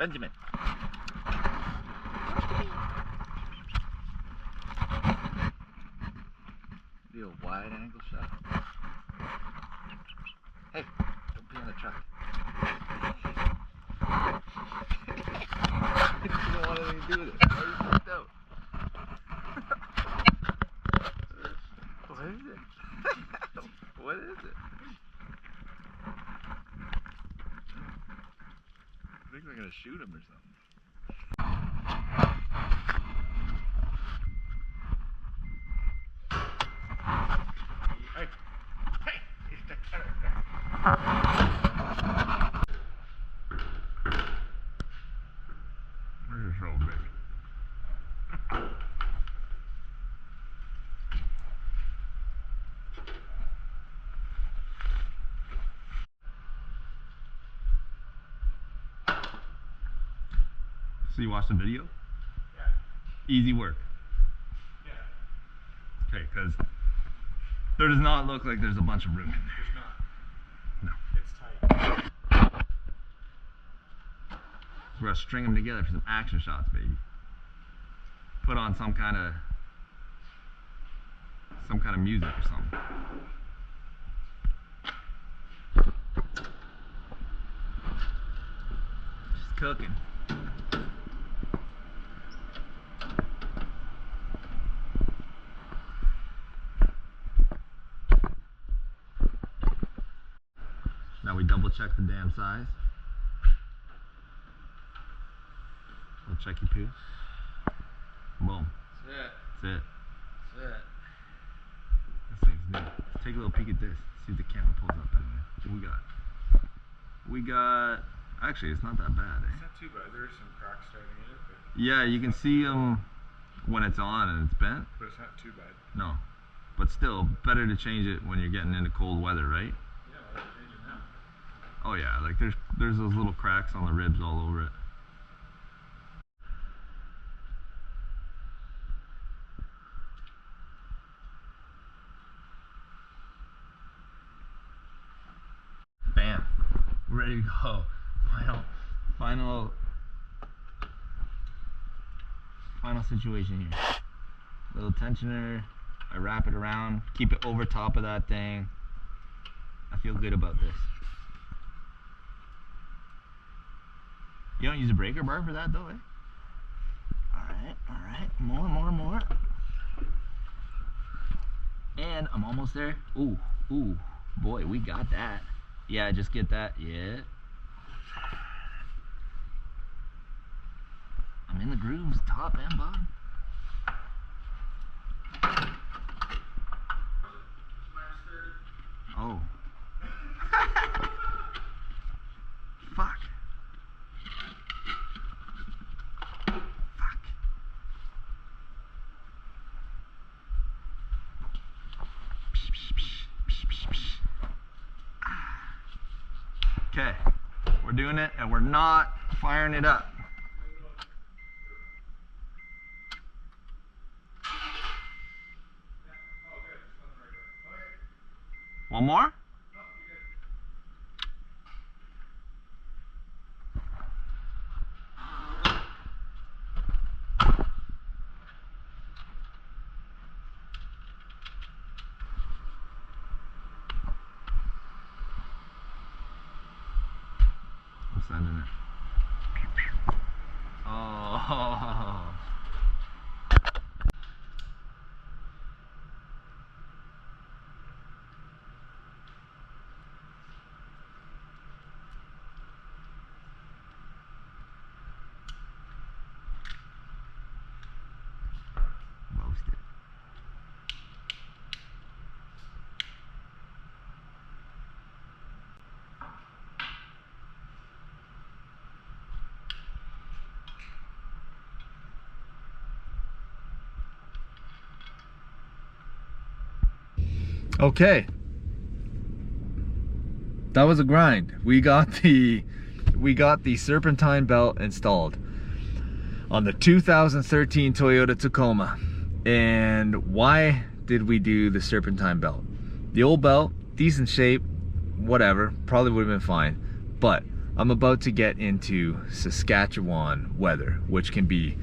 Benjamin. Do a wide angle shot. Hey, don't be in the truck. You don't want anything to do with it. Why are you freaked out? What is it? What is it? I think we're gonna shoot him or something. Hey! Hey! He's the character. This is so big. So you watched the video? Yeah. Easy work. Yeah. Okay, because there does not look like there's a bunch of room in there. There's not. No. It's tight. We're gonna string them together for some action shots, baby. Put on some kind of music or something. Just cooking. Now we double check the damn size. We'll check your poo. Boom. That's it. That's it. That's it. This thing's new. Let's take a little peek at this. See if the camera pulls up anyway. What we got? We got... Actually, it's not that bad, eh? It's not too bad. There's some cracks starting in it, but... Yeah, you can see them when it's on and it's bent. But it's not too bad. No. But still, better to change it when you're getting into cold weather, right? Yeah, let's change it now. Oh yeah, like there's those little cracks on the ribs all over it. Bam. We're ready to go. Final situation here. Little tensioner. I wrap it around, keep it over top of that thing. I feel good about this. You don't use a breaker bar for that though, eh? Alright. More. And I'm almost there. Ooh, boy, we got that. Yeah, just get that, yeah. I'm in the grooves, top and bottom. Oh. Fuck. Okay, we're doing it and we're not firing it up. One more? I'm sending it. Oh. Roasted. Okay, that was a grind. We got the serpentine belt installed on the 2013 Toyota Tacoma. And why did we do the serpentine belt? The old belt, decent shape, whatever, probably would have been fine, but I'm about to get into Saskatchewan weather, which can be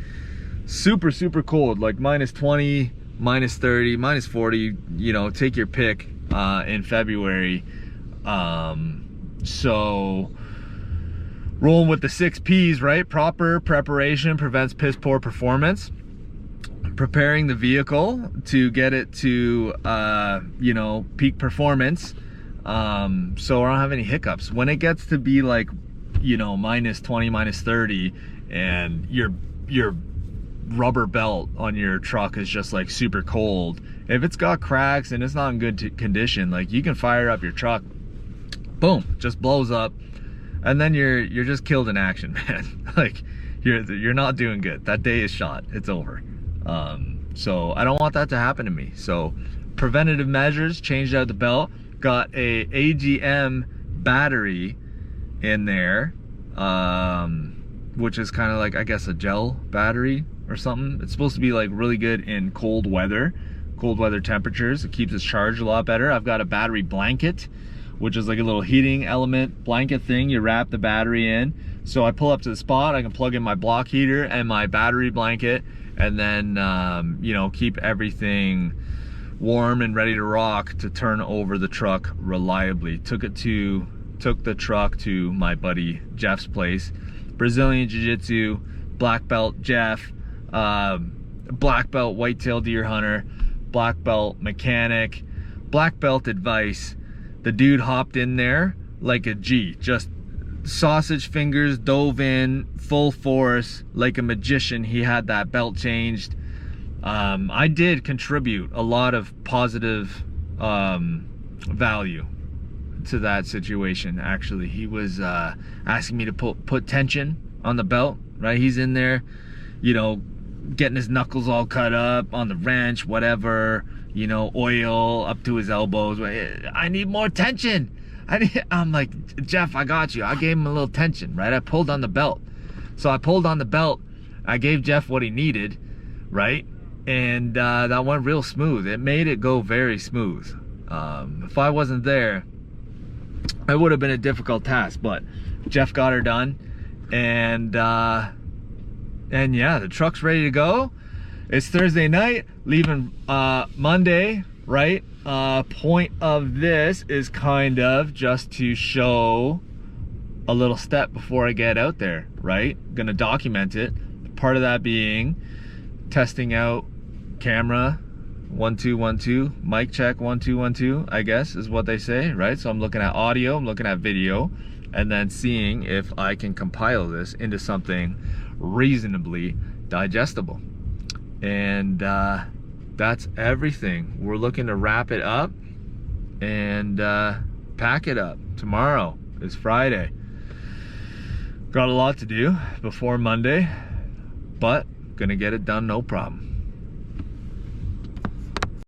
super, super cold, like -20, -30, -40, you know, take your pick in February. So rolling with the 6 P's, right? Proper preparation prevents piss poor performance. Preparing the vehicle to get it to, you know, peak performance. So I don't have any hiccups. When it gets to be like, you know, -20, -30, and your rubber belt on your truck is just like super cold, if it's got cracks and it's not in good condition, like you can fire up your truck, boom, just blows up, and then you're just killed in action, man. Like you're not doing good. That day is shot. It's over. So I don't want that to happen to me. So preventative measures, changed out the belt, got a AGM battery in there, which is kind of like, I guess, a gel battery or something. It's supposed to be like really good in cold weather temperatures. It keeps it charged a lot better. I've got a battery blanket, which is like a little heating element blanket thing. You wrap the battery in. So I pull up to the spot, I can plug in my block heater and my battery blanket, and then you know, keep everything warm and ready to rock to turn over the truck reliably. Took the truck to my buddy Jeff's place. Brazilian Jiu-Jitsu, black belt Jeff, black belt whitetail deer hunter, black belt mechanic, black belt advice. The dude hopped in there like a G, just sausage fingers, dove in full force like a magician. He had that belt changed. I did contribute a lot of positive value to that situation. Actually, he was asking me to put tension on the belt, right? He's in there, you know, getting his knuckles all cut up on the wrench, whatever, you know, oil up to his elbows. I need more tension. I'm like, Jeff, I got you. I gave him a little tension, right? I pulled on the belt. So I pulled on the belt. I gave Jeff what he needed, right? And that went real smooth. It made it go very smooth. If I wasn't there, it would have been a difficult task, but Jeff got her done. And yeah, the truck's ready to go. It's Thursday night, leaving Monday, right? Point of this is kind of just to show a little step before I get out there, right? Gonna document it. Part of that being testing out camera 1 2 1 2, mic check 1 2 1 2, I guess is what they say, right? So I'm looking at audio, I'm looking at video, and then seeing if I can compile this into something reasonably digestible. And that's everything. We're looking to wrap it up and pack it up. Tomorrow is Friday. Got a lot to do before Monday, but gonna get it done, no problem.